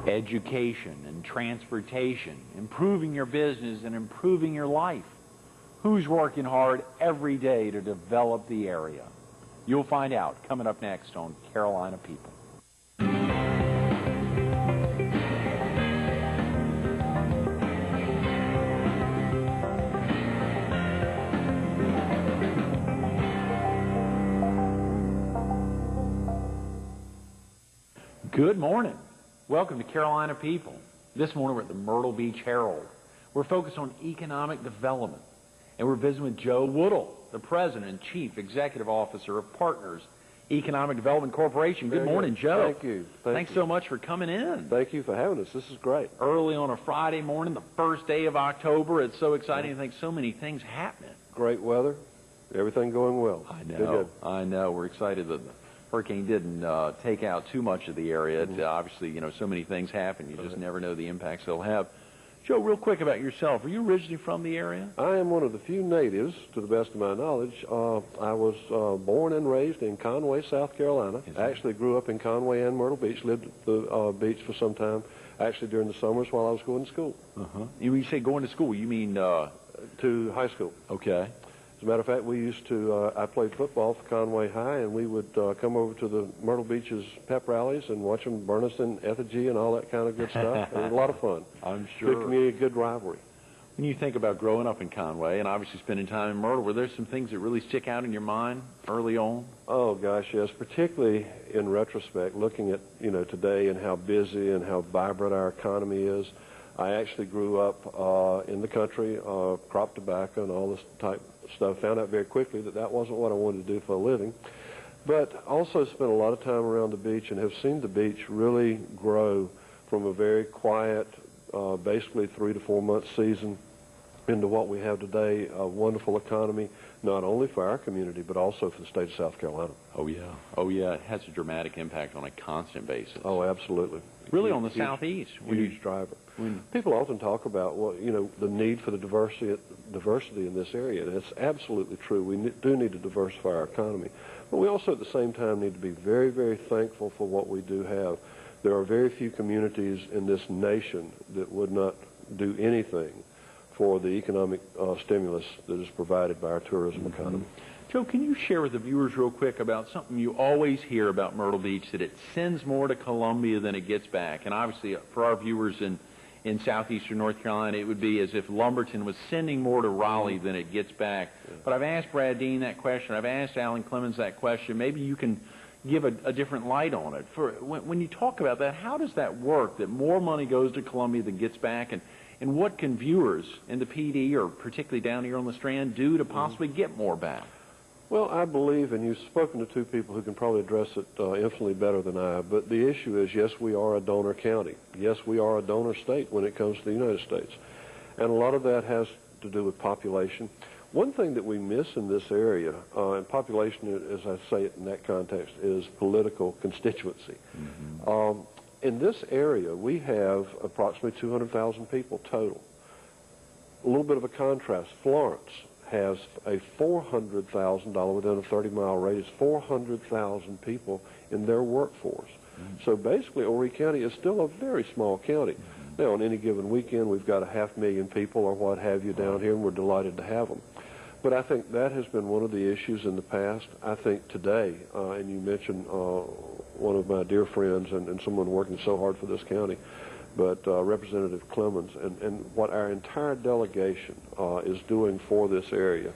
education and transportation, improving your business and improving your life. Who's working hard every day to develop the area? You'll find out coming up next on Carolina People. Good morning. Welcome to Carolina People. This morning we're at the Myrtle Beach Herald. We're focused on economic development, and we're visiting with Joe Woodle, the President and Chief Executive Officer of Partners Economic Development Corporation. Good morning, Joe. Thank you. Thanks so much for coming in. Thank you for having us. This is great. Early on a Friday morning, the first day of October. It's so exciting. I think so many things happening. Great weather. Everything going well. I know. I know. We're excited that the hurricane didn't take out too much of the area. Obviously, you know, so many things happen. You just never know the impacts they'll have. Joe, real quick about yourself. Are you originally from the area? I am one of the few natives, to the best of my knowledge. I was born and raised in Conway, South Carolina. I actually grew up in Conway and Myrtle Beach, lived at the beach for some time, actually during the summers while I was going to school. When you say going to school, you mean... to high school. Okay. As a matter of fact, we used to, I played football for Conway High, and we would come over to the Myrtle Beach's pep rallies and watch them burn us in effigy and all that kind of good stuff. It was a lot of fun. I'm sure. Good community, good rivalry. When you think about growing up in Conway and obviously spending time in Myrtle, were there some things that really stick out in your mind early on? Oh, gosh, yes, particularly in retrospect, looking at, you know, today and how busy and how vibrant our economy is. I actually grew up in the country, crop tobacco and all this type stuff. Found out very quickly that that wasn't what I wanted to do for a living. But also spent a lot of time around the beach and have seen the beach really grow from a very quiet, basically 3 to 4 month season into what we have today, a wonderful economy, not only for our community, but also for the state of South Carolina. Oh, yeah. Oh, yeah. It has a dramatic impact on a constant basis. Oh, absolutely. Really on the southeast. Huge driver. People often talk about, well, you know, the need for the diversity in this area, and it's absolutely true. We do need to diversify our economy. But we also, at the same time, need to be very, very thankful for what we do have. There are very few communities in this nation that would not do anything for the economic stimulus that is provided by our tourism economy. Joe, can you share with the viewers real quick about something you always hear about Myrtle Beach, that it sends more to Columbia than it gets back? And obviously, for our viewers in southeastern North Carolina, it would be as if Lumberton was sending more to Raleigh than it gets back. But I've asked Brad Dean that question. I've asked Alan Clemens that question. Maybe you can give a different light on it. When you talk about that, how does that work, that more money goes to Columbia than gets back? And what can viewers in the PD, or particularly down here on the Strand, do to possibly get more back? Well, I believe, and you've spoken to two people who can probably address it infinitely better than I, but the issue is, yes, we are a donor county. Yes, we are a donor state when it comes to the United States. And a lot of that has to do with population. One thing that we miss in this area, and population, as I say it in that context, is political constituency. In this area, we have approximately 200,000 people total. A little bit of a contrast, Florence has a $400,000, within a 30-mile radius, 400,000 people in their workforce. So basically, Horry County is still a very small county. Now, on any given weekend, we've got 500,000 people or what have you down here, and we're delighted to have them. But I think that has been one of the issues in the past. I think today, and you mentioned one of my dear friends and someone working so hard for this county, but Representative Clemens, and what our entire delegation is doing for this area.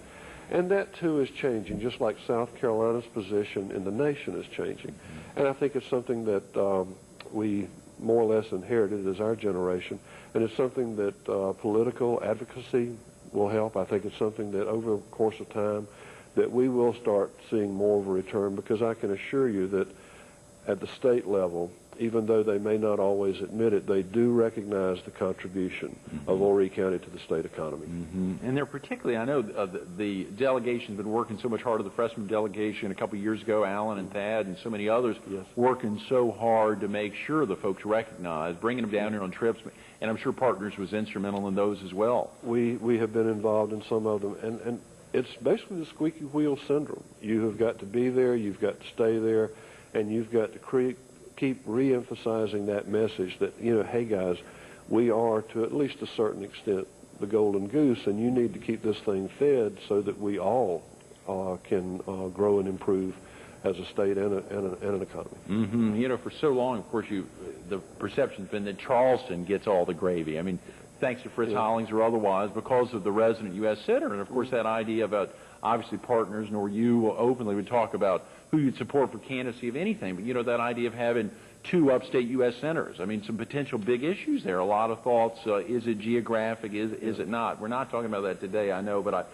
And that, too, is changing, just like South Carolina's position in the nation is changing. And I think it's something that we more or less inherited as our generation, and it's something that political advocacy will help. I think it's something that over the course of time that we will start seeing more of a return, because I can assure you that at the state level, even though they may not always admit it, they do recognize the contribution of Horry County to the state economy. And they're particularly, I know the delegation's been working so much harder, the freshman delegation a couple of years ago, Alan and Thad and so many others, working so hard to make sure the folks recognize, bringing them down here on trips, and I'm sure Partners was instrumental in those as well. We have been involved in some of them, and it's basically the squeaky wheel syndrome. You have got to be there, you've got to stay there, and you've got to keep re-emphasizing that message that, you know, hey guys, we are to at least a certain extent the golden goose, and you need to keep this thing fed so that we all can grow and improve as a state and an economy. Mm-hmm. You know, for so long, of course, the perception's been that Charleston gets all the gravy. I mean, thanks to Fritz Hollings or otherwise, because of the resident U.S. Senator, and of course that idea about obviously partners, nor you openly would talk about who you'd support for candidacy of anything, but you know, that idea of having 2 upstate U.S. senators. I mean, some potential big issues there. A lot of thoughts. Is it geographic? Is it not? We're not talking about that today, I know, but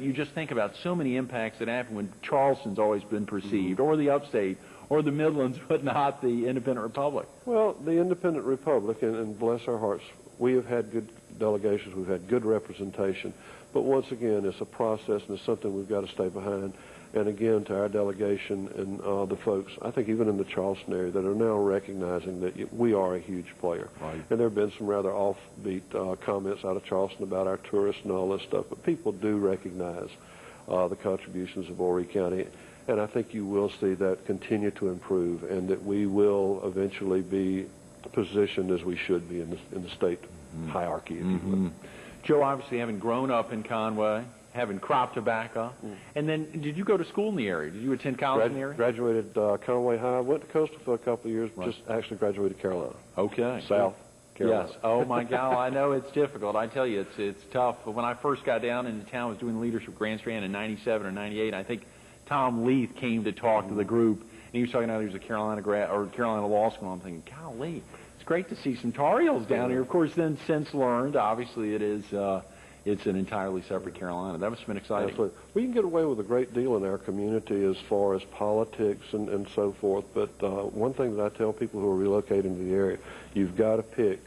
you just think about so many impacts that happen when Charleston's always been perceived, or the upstate, or the Midlands, but not the independent republic. Well, the independent republic, and bless our hearts, we have had good delegations, we've had good representation, but once again, it's a process and it's something we've got to stay behind. And again, to our delegation and the folks, I think even in the Charleston area, that are now recognizing that we are a huge player. Right. And there have been some rather offbeat comments out of Charleston about our tourists and all this stuff, but people do recognize the contributions of Horry County. And I think you will see that continue to improve, and that we will eventually be positioned as we should be in the state hierarchy, if you will. Joe, obviously having grown up in Conway, having crop tobacco, and then did you go to school in the area? Did you attend college in the area? Graduated Conway High, went to Coastal for a couple of years, just actually graduated Carolina. Okay. South Carolina. Yes. Oh my God, I know it's difficult. I tell you, it's tough. But when I first got down into town, I was doing leadership grandstand in '97 or '98. I think Tom Leith came to talk to the group, and he was talking about he was a Carolina grad or Carolina law school. I'm thinking, golly, it's great to see some Tar Heels down here. Of course, then since learned, obviously it is. It's an entirely separate Carolina. That must have been exciting. Absolutely. We can get away with a great deal in our community as far as politics and so forth, but one thing that I tell people who are relocating to the area, you've got to pick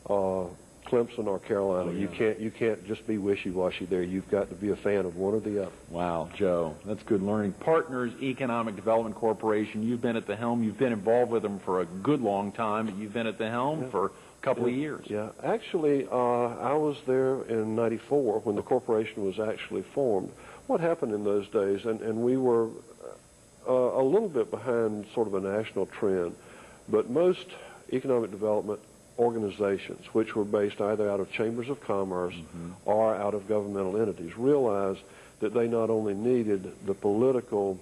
Clemson or Carolina. Oh, yeah. You can't just be wishy-washy there. You've got to be a fan of one or the other. Wow, Joe, that's good learning. Partners Economic Development Corporation, you've been at the helm. You've been involved with them for a good long time, but you've been at the helm for couple of years. Yeah, actually, I was there in '94 when the corporation was actually formed. What happened in those days, and we were a little bit behind sort of a national trend, but most economic development organizations, which were based either out of chambers of commerce or out of governmental entities, realized that they not only needed the political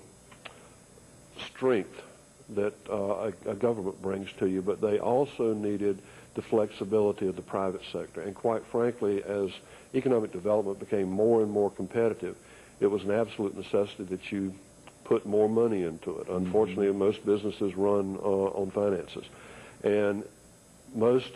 strength that a government brings to you, but they also needed the flexibility of the private sector. And quite frankly, as economic development became more and more competitive, it was an absolute necessity that you put more money into it. Unfortunately, most businesses run on finances. And most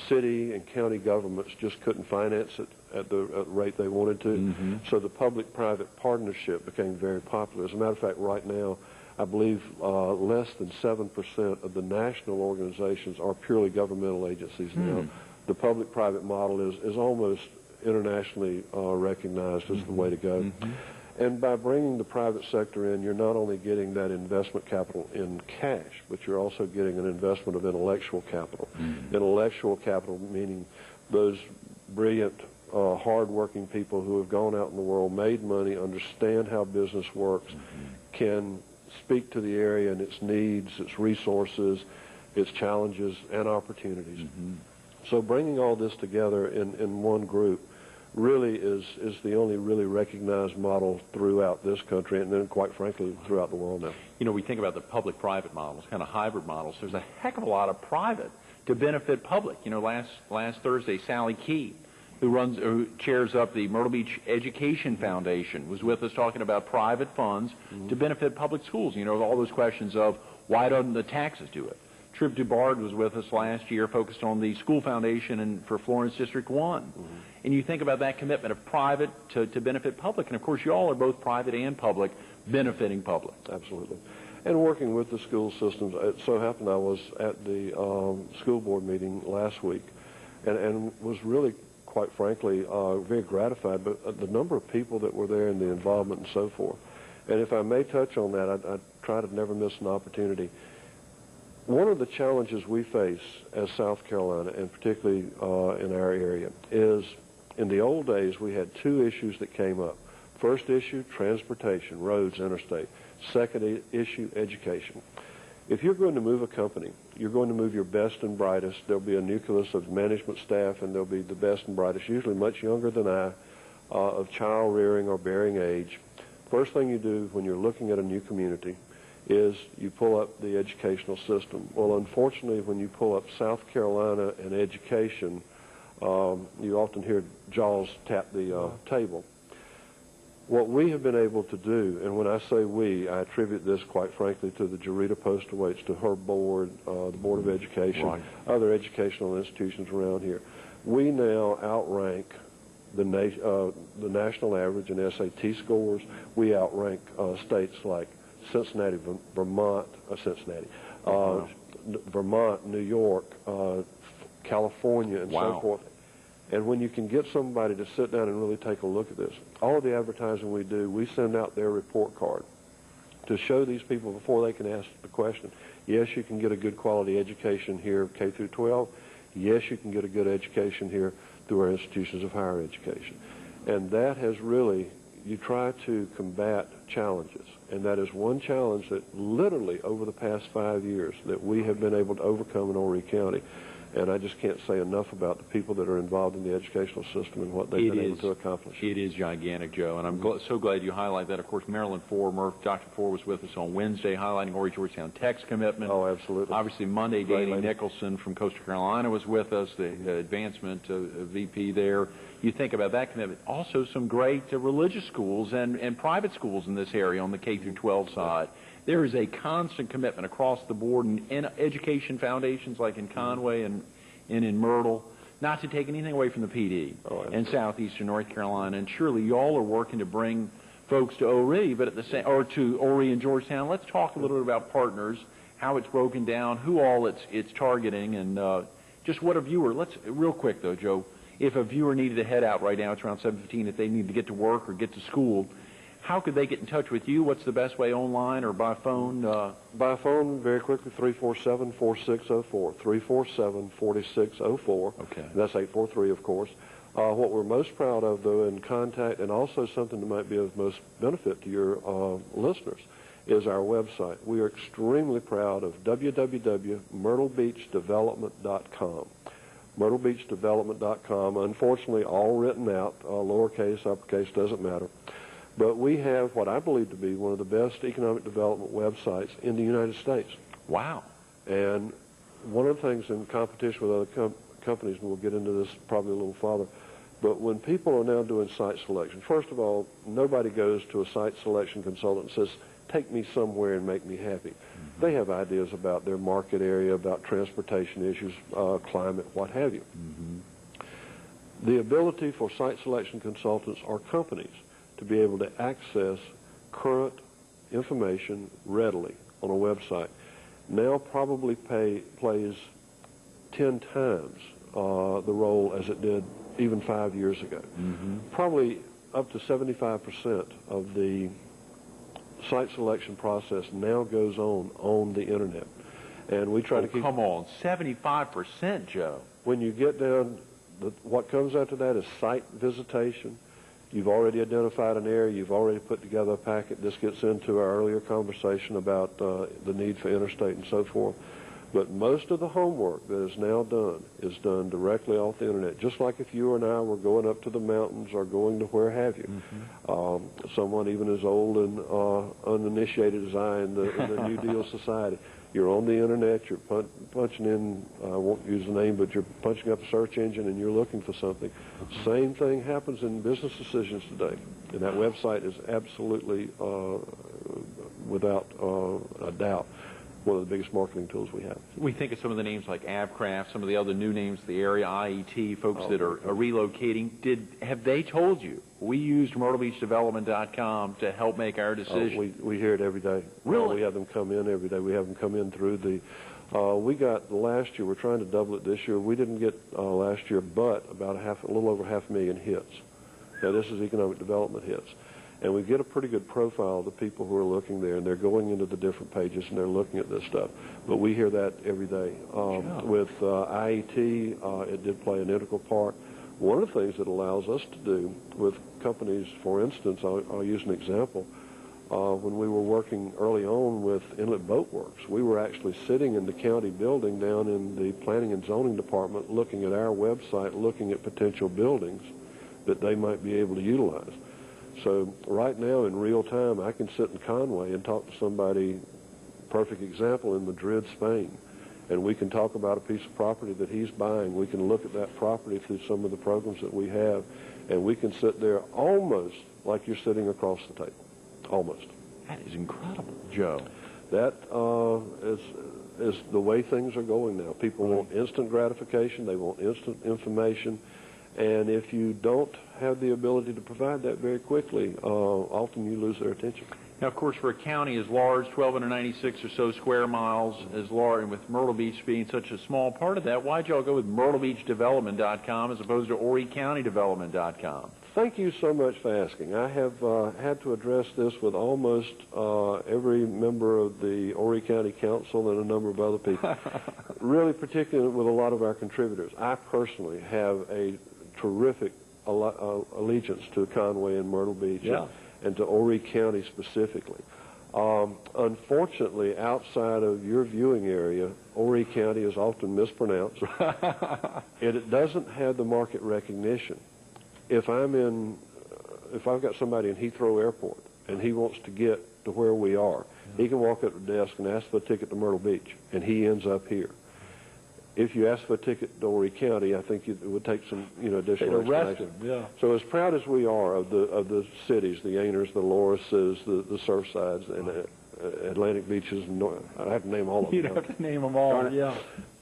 city and county governments just couldn't finance it at the rate they wanted to. So the public-private partnership became very popular. As a matter of fact, right now, I believe less than 7% of the national organizations are purely governmental agencies now. The public-private model is almost internationally recognized as the way to go. And by bringing the private sector in, you're not only getting that investment capital in cash, but you're also getting an investment of intellectual capital. Intellectual capital meaning those brilliant, hard-working people who have gone out in the world, made money, understand how business works, can speak to the area and its needs, its resources, its challenges, and opportunities. So bringing all this together in one group really is the only really recognized model throughout this country, and then quite frankly throughout the world now. You know, we think about the public-private models, kind of hybrid models. There's a heck of a lot of private to benefit public. You know, last Thursday, Sally Key, who chairs up the Myrtle Beach Education Foundation, was with us talking about private funds to benefit public schools. You know, all those questions of why don't the taxes do it? Trip DuBard was with us last year, focused on the school foundation for Florence District 1. And you think about that commitment of private to benefit public. And, of course, you all are both private and public, benefiting public. Absolutely. And working with the school systems, it so happened I was at the school board meeting last week and was really, quite frankly, very gratified by the number of people that were there and the involvement and so forth. And if I may touch on that, I try to never miss an opportunity. One of the challenges we face as South Carolina, and particularly in our area, is in the old days we had two issues that came up. First issue, transportation, roads, interstate. Second issue, education. If you're going to move a company you're going to move your best and brightest. There'll be a nucleus of management staff, and there'll be the best and brightest, usually much younger than I, of child rearing or bearing age. First thing you do when you're looking at a new community is you pull up the educational system. Well, unfortunately, when you pull up South Carolina and education, you often hear jaws tap the table. What we have been able to do, and when I say we, I attribute this, quite frankly, to the Jarita Postlewaite, to her board, the Board of Education, right, other educational institutions around here. We now outrank the national average in SAT scores. We outrank states like Cincinnati, Vermont, Vermont, New York, California, and so forth. And when you can get somebody to sit down and really take a look at this, all of the advertising we do, we send out their report card to show these people before they can ask the question. Yes, you can get a good quality education here, K through 12. Yes, you can get a good education here through our institutions of higher education. And that has really, you try to combat challenges. And that is one challenge that literally over the past 5 years that we have been able to overcome in Horry County. And I just can't say enough about the people that are involved in the educational system and what they've been able to accomplish. It is gigantic, Joe, and I'm so glad you highlight that. Of course, Marilyn Murph, Dr. Ford was with us on Wednesday highlighting Horry Georgetown Tech's commitment. Oh, absolutely. Obviously, Monday, Danny Nicholson from Coastal Carolina was with us, the advancement VP there. You think about that commitment. Also, some great religious schools and private schools in this area on the K through 12 side. There is a constant commitment across the board in education foundations like in Conway and in Myrtle, not to take anything away from the PD and southeastern North Carolina. And surely y'all are working to bring folks to Horry, but at the same, or to Horry and Georgetown. Let's talk a little bit about partners, how it's broken down, who all it's targeting, and just what a viewer. Let's real quick though, Joe. If a viewer needed to head out right now, it's around 7:15. If they need to get to work or get to school, how could they get in touch with you? What's the best way, online or by phone? By phone, very quickly, 347-4604. 347-4604. Okay. That's 843, of course. What we're most proud of, though, in contact, and also something that might be of most benefit to your listeners, is our website. We are extremely proud of www.myrtlebeachdevelopment.com. myrtlebeachdevelopment.com. Unfortunately, all written out, lowercase, uppercase, doesn't matter. But we have what I believe to be one of the best economic development websites in the United States. Wow. And one of the things in competition with other companies, and we'll get into this probably a little farther, but when people are now doing site selection, first of all, nobody goes to a site selection consultant and says, take me somewhere and make me happy. Mm-hmm. They have ideas about their market area, about transportation issues, climate, what have you. Mm-hmm. The ability for site selection consultants or companies to be able to access current information readily on a website now probably plays 10 times the role as it did even 5 years ago. Mm-hmm. Probably up to 75% of the site selection process now goes on the internet. And we try to keep... Come on, 75%, Joe. When you get down, what comes after that is site visitation. You've already identified an area. You've already put together a packet. This gets into our earlier conversation about the need for interstate and so forth. But most of the homework that is now done is done directly off the internet, just like if you and I were going up to the mountains or going to where have you. Mm-hmm. Someone even as old and uninitiated as I in the New Deal Society. You're on the internet, you're punching in, I won't use the name, but you're punching up a search engine and you're looking for something. Same thing happens in business decisions today. And that website is absolutely, without a doubt, one of the biggest marketing tools we have. We think of some of the names like Avcraft, some of the other new names, the area, IET, folks that are relocating. Have they told you? We used MyrtleBeachDevelopment.com to help make our decision. We hear it every day. Really? We have them come in every day. We have them come in through the... we got last year, we're trying to double it this year. We didn't get last year, but about a little over 500,000 hits. Now, this is economic development hits. And we get a pretty good profile of the people who are looking there, and they're going into the different pages and they're looking at this stuff. But we hear that every day. With IET, it did play an integral part. One of the things it allows us to do with companies, for instance, I'll use an example. when we were working early on with Inlet Boat Works. We were actually sitting in the county building down in the Planning and Zoning Department looking at our website, looking at potential buildings that they might be able to utilize. So right now in real time, I can sit in Conway and talk to somebody, perfect example, in Madrid, Spain. And we can talk about a piece of property that he's buying. We can look at that property through some of the programs that we have, and we can sit there almost like you're sitting across the table. Almost. That is incredible, Joe. That is the way things are going now. People want instant gratification. They want instant information. And if you don't have the ability to provide that very quickly, often you lose their attention. Now, of course, for a county as large, 1,296 or so square miles, as large, and with Myrtle Beach being such a small part of that, why'd y'all go with MyrtleBeachDevelopment.com as opposed to HorryCountyDevelopment.com? Thank you so much for asking. I have had to address this with almost every member of the Horry County Council and a number of other people, really particularly with a lot of our contributors. I personally have a terrific allegiance to Conway and Myrtle Beach, and to Horry County specifically. Unfortunately, outside of your viewing area, Horry County is often mispronounced, and it doesn't have the market recognition. If I've got somebody in Heathrow Airport and he wants to get to where we are, he can walk up to the desk and ask for a ticket to Myrtle Beach, and he ends up here. If you ask for a ticket to Horry County, I think it would take some, additional explanation. So as proud as we are of the cities, the Ainers, the Lorases, the Surfsides, and Atlantic Beaches, I have to name all of them. You'd have to name them all, yeah.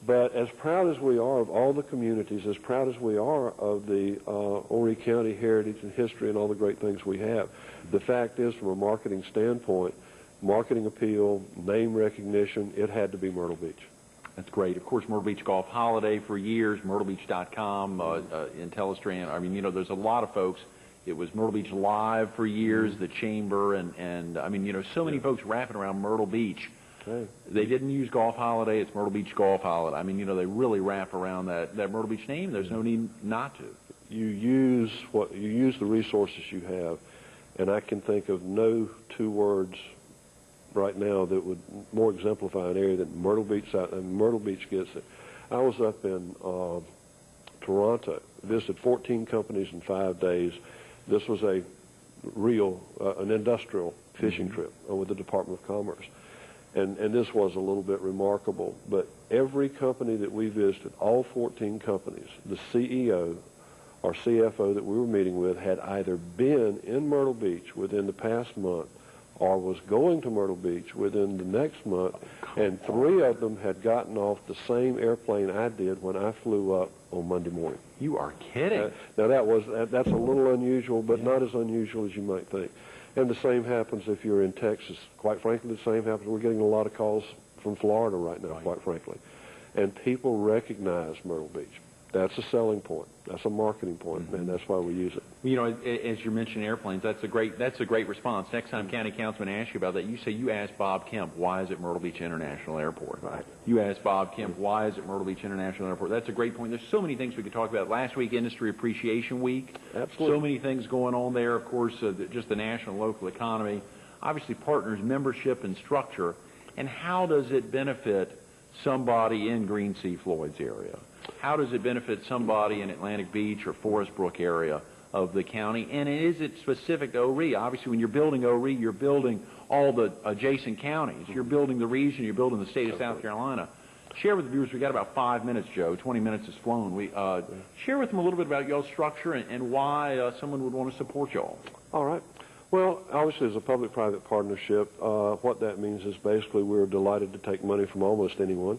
But as proud as we are of all the communities, as proud as we are of the Horry County heritage and history and all the great things we have, the fact is, from a marketing standpoint, marketing appeal, name recognition, it had to be Myrtle Beach. That's great. Of course, Myrtle Beach Golf Holiday for years, MyrtleBeach.com, IntelliStrand. I mean, there's a lot of folks. It was Myrtle Beach Live for years, the Chamber, and I mean, so many folks wrapping around Myrtle Beach. Okay. They didn't use Golf Holiday. It's Myrtle Beach Golf Holiday. I mean, they really wrap around that Myrtle Beach name. There's no need not to. You use the resources you have, and I can think of no two words right now that would more exemplify an area than Myrtle Beach. And Myrtle Beach gets it. I was up in Toronto, visited 14 companies in 5 days. This was an industrial fishing trip with the Department of Commerce. And this was a little bit remarkable, but every company that we visited, all 14 companies, the CEO or CFO that we were meeting with had either been in Myrtle Beach within the past month or was going to Myrtle Beach within the next month, and 3 of them had gotten off the same airplane I did when I flew up on Monday morning. You are kidding. Now that's a little unusual, but not as unusual as you might think. And the same happens if you're in Texas. Quite frankly, the same happens. We're getting a lot of calls from Florida right now, quite frankly. And people recognize Myrtle Beach. That's a selling point. That's a marketing point, and that's why we use it. You know, as you mentioned airplanes, that's a great response. Next time county councilman asks you about that, you say you asked Bob Kemp, why is it Myrtle Beach International Airport? Right. You asked Bob Kemp, why is it Myrtle Beach International Airport? That's a great point. There's so many things we could talk about. Last week, Industry Appreciation Week. Absolutely. So many things going on there. Of course, just the national and local economy. Obviously, partners, membership, and structure. And how does it benefit somebody in Green Sea Floyd's area? How does it benefit somebody in Atlantic Beach or Forest Brook area of the county? And is it specific to ORE? Obviously, when you're building ORE, you're building all the adjacent counties. You're building the region. You're building the state of South Carolina. Share with the viewers. We've got about 5 minutes, Joe. 20 minutes has flown. Share with them a little bit about y'all's structure and why someone would want to support y'all. All right. Well, obviously, as a public-private partnership, what that means is basically we're delighted to take money from almost anyone.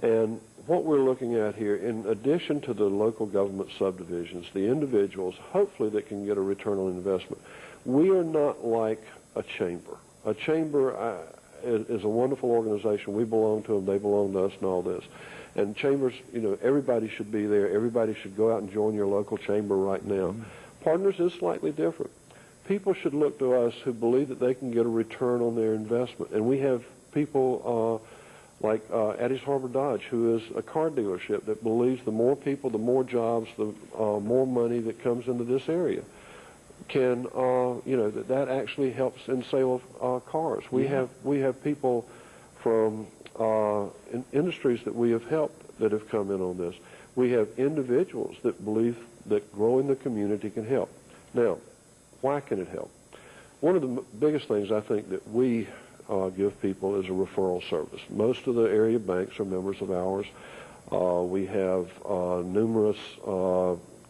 And what we're looking at here, in addition to the local government subdivisions, the individuals, hopefully, that can get a return on investment. We are not like a chamber. A chamber is a wonderful organization. We belong to them. They belong to us and all this. And chambers, everybody should be there. Everybody should go out and join your local chamber right now. Partners is slightly different. People should look to us who believe that they can get a return on their investment. And we have people like Addis Harbor Dodge, who is a car dealership that believes the more people, the more jobs, the more money that comes into this area. can, that actually helps in sale of cars. We have people from industries that we have helped that have come in on this. We have individuals that believe that growing the community can help. Now, why can it help? One of the biggest things I think that we give people is a referral service. Most of the area banks are members of ours. We have numerous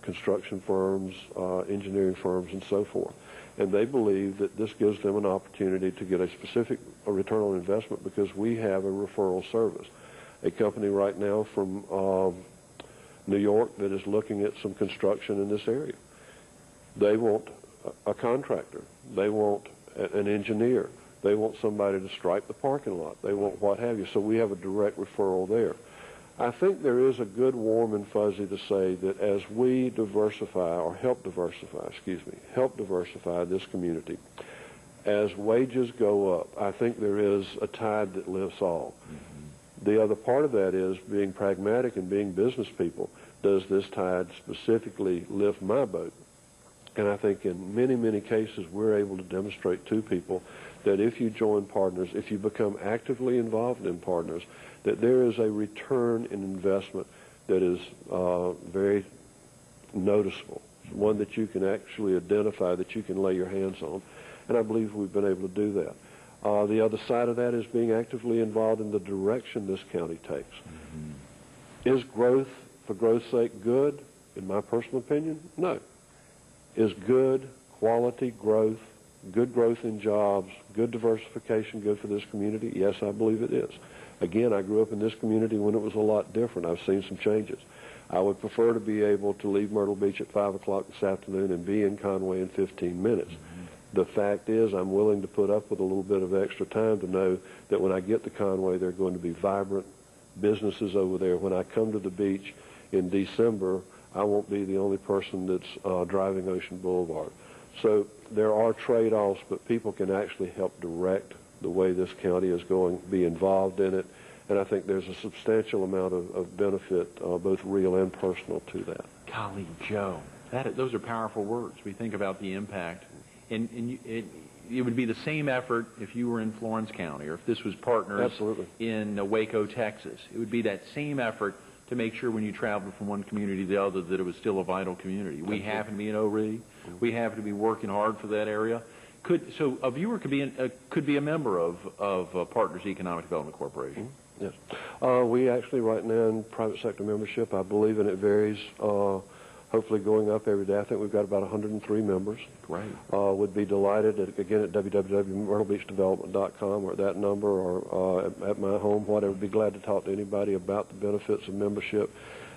construction firms, engineering firms, and so forth. And they believe that this gives them an opportunity to get a specific return on investment because we have a referral service. A company right now from New York that is looking at some construction in this area. They want a contractor. They want an engineer. They want somebody to stripe the parking lot. They want what have you. So we have a direct referral there. I think there is a good warm and fuzzy to say that as we diversify, or help diversify this community, as wages go up, I think there is a tide that lifts all. The other part of that is being pragmatic and being business people. Does this tide specifically lift my boat? And I think in many, many cases we're able to demonstrate to people that if you join partners, if you become actively involved in partners, that there is a return in investment that is very noticeable, one that you can actually identify, that you can lay your hands on. And I believe we've been able to do that. The other side of that is being actively involved in the direction this county takes. Is growth for growth's sake good? In my personal opinion, no. Is good quality growth, good growth in jobs, good diversification good for this community? Yes, I believe it is. Again, I grew up in this community when it was a lot different. I've seen some changes. I would prefer to be able to leave Myrtle Beach at 5 o'clock this afternoon and be in Conway in 15 minutes. The fact is I'm willing to put up with a little bit of extra time to know that when I get to Conway, there are going to be vibrant businesses over there. When I come to the beach in December, I won't be the only person that's driving Ocean Boulevard. So there are trade-offs, but people can actually help direct the way this county is going, be involved in it, and I think there's a substantial amount of benefit, both real and personal, to that. Golly, Joe, those are powerful words. We think about the impact. And it would be the same effort if you were in Florence County or if this was partners in Waco, Texas. It would be that same effort to make sure when you traveled from one community to the other that it was still a vital community. We happen to be in O-Ridge. We happen to be working hard for that area. So a viewer could be a member of Partners Economic Development Corporation. Yes. We actually right now in private sector membership, I believe, and it varies, hopefully going up every day. I think we've got about 103 members. Great. Would be delighted, again, at www.myrtlebeachdevelopment.com or at that number or at my home, whatever. Be glad to talk to anybody about the benefits of membership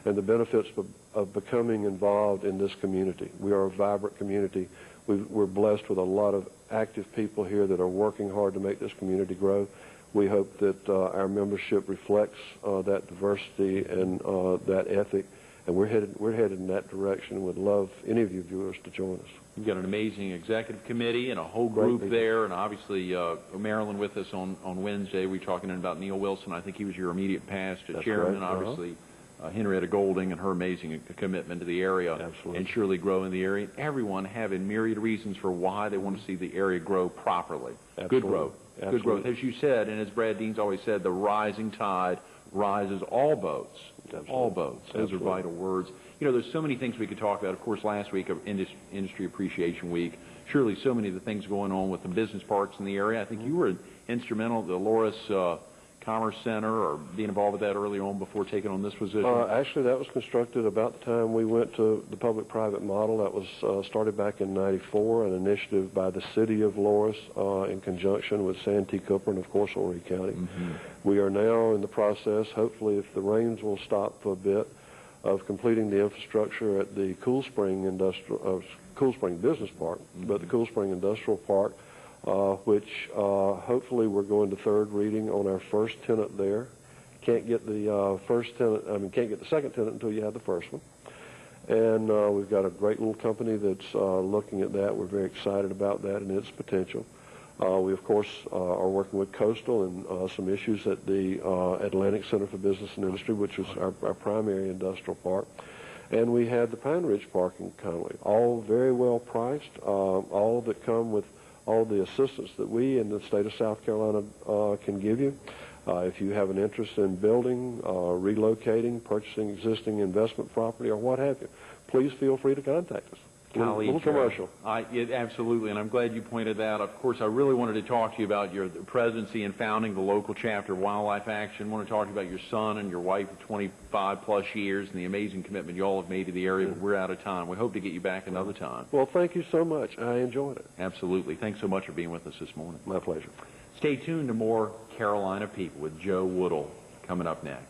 and the benefits of becoming involved in this community. We are a vibrant community. We're blessed with a lot of active people here that are working hard to make this community grow. We hope that our membership reflects that diversity and that ethic. And we're headed in that direction and would love any of you viewers to join us. You've got an amazing executive committee and a whole group there, and obviously Marilyn with us on Wednesday. We're talking about Neil Wilson. I think he was your immediate past chairman, and obviously Henrietta Golding and her amazing commitment to the area and surely growing the area. Everyone having myriad reasons for why they want to see the area grow properly. Good growth. Good growth. As you said, and as Brad Dean's always said, the rising tide rises all boats. All boats. Those are vital words. You know, there's so many things we could talk about. Of course, last week of Industry Appreciation Week, surely so many of the things going on with the business parks in the area. I think you were instrumental at the Loris Commerce Center or being involved with that early on before taking on this position. Actually, that was constructed about the time we went to the public-private model. That was started back in '94, an initiative by the city of Loris in conjunction with Santee Cooper and, of course, Horry County. We are now in the process, hopefully if the rains will stop for a bit, of completing the infrastructure at the Cool Spring Business Park, but the Cool Spring Industrial Park, which hopefully we're going to third reading on our first tenant there. Can't get the can't get the second tenant until you have the first one. And we've got a great little company that's looking at that. We're very excited about that and its potential. We, of course, are working with Coastal and some issues at the Atlantic Center for Business and Industry, which is our primary industrial park. And we had the Pine Ridge Park in Conway, all very well priced, all that come with all the assistance that we in the state of South Carolina can give you. If you have an interest in building, relocating, purchasing existing investment property, or what have you, please feel free to contact us. Little commercial. Absolutely, and I'm glad you pointed that out. Of course, I really wanted to talk to you about your presidency and founding the local chapter of Wildlife Action. I want to talk to you about your son and your wife of 25-plus years and the amazing commitment you all have made to the area, but we're out of time. We hope to get you back another time. Well, thank you so much. I enjoyed it. Absolutely. Thanks so much for being with us this morning. My pleasure. Stay tuned to more Carolina People with Joe Woodle coming up next.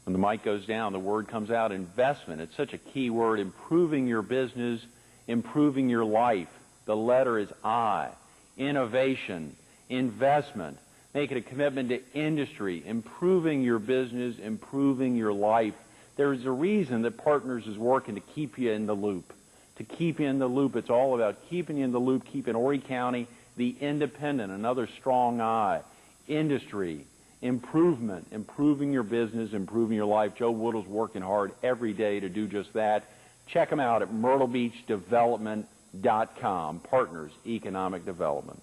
When the mic goes down, the word comes out, investment. It's such a key word, improving your business, improving your life. The letter is I. Innovation, investment, making a commitment to industry, improving your business, improving your life. There's a reason that Partners is working to keep you in the loop. To keep you in the loop, it's all about keeping you in the loop, keeping Horry County the independent, another strong eye. Industry, improvement, improving your business, improving your life. Joe Woodle's working hard every day to do just that. Check him out at myrtlebeachdevelopment.com. Partners Economic Development.